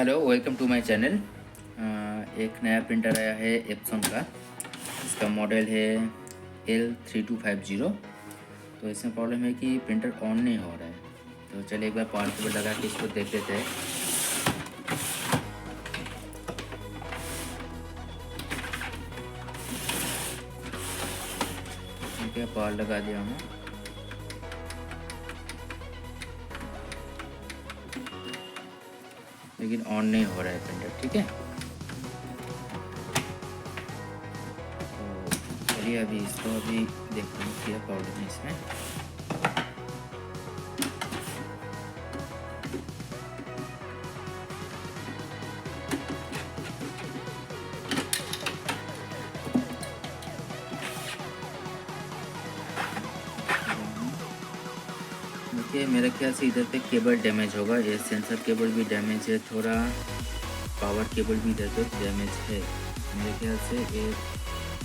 Hello, welcome to my channel. एक नया printer आया है एप्सन का। इसका मॉडल है L3250। तो इसमें प्रॉब्लम है कि प्रिंटर ऑन नहीं हो रहा है। तो चलिए एक बार पावर केबल लगा के इसको देख लेते हैं। ठीक है, पावर लगा दिया हूँ। लेकिन ऑन नहीं हो रहा है प्रिंटर। ठीक है, तो चलिए अभी इसको देखते हैं क्या प्रॉब्लम है इसमें। देखिए, मेरे ख्याल से इधर पे केबल डैमेज होगा। ये सेंसर केबल भी डैमेज है, थोड़ा पावर केबल भी इधर पे डैमेज है। मेरे ख्याल से ये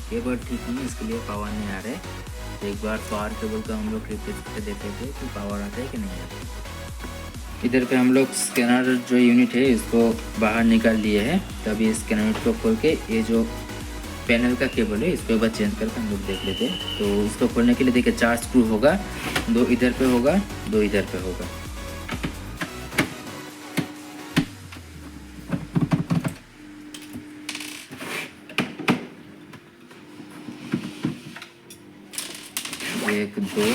केबल ठीक नहीं है, इसके लिए पावर नहीं आ रहा है। एक बार पावर केबल का हम लोग रिप्लेस करके देख लेते हैं कि पावर आता है कि नहीं आता है। इधर पे हम लोग स्कैनर जो यूनिट है इसको बाहर निकाल लिए हैं। तभी स्कैनर यूनिट को खोल के ये जो पैनल का केबल है इसको एक बार चेंज करके हम लोग देख लेते हैं। तो इसको खोलने के लिए देखिए 4 स्क्रू होगा, 2 इधर पे होगा, 2 इधर पे होगा। एक, 2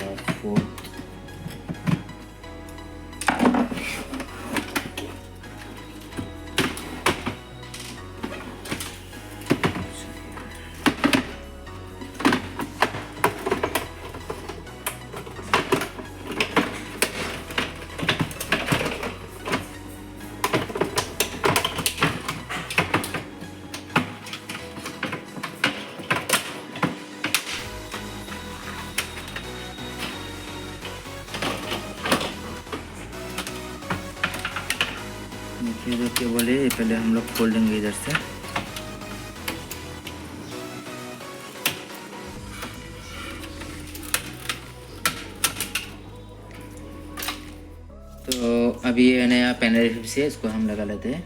और 4। देखिए जो केबल है पहले हम लोग खोल लेंगे इधर से। तो अभी ये नया पैनल से इसको हम लगा लेते हैं।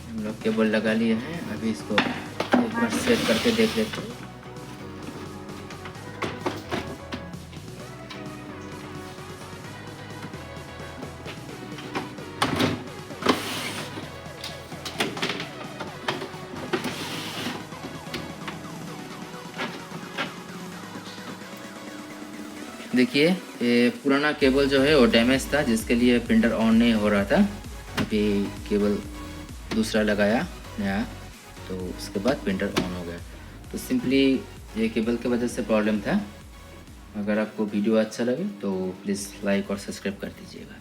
हम लोग केबल लगा लिए हैं। अभी इसको एक बार सेट करके देख लेते हैं। देखिए ये पुराना केबल जो है वो डैमेज था, जिसके लिए प्रिंटर ऑन नहीं हो रहा था। अभी केबल दूसरा लगाया नया, तो उसके बाद प्रिंटर ऑन हो गया। तो सिंपली ये केबल की वजह से प्रॉब्लम था। अगर आपको वीडियो अच्छा लगे तो प्लीज़ लाइक और सब्सक्राइब कर दीजिएगा।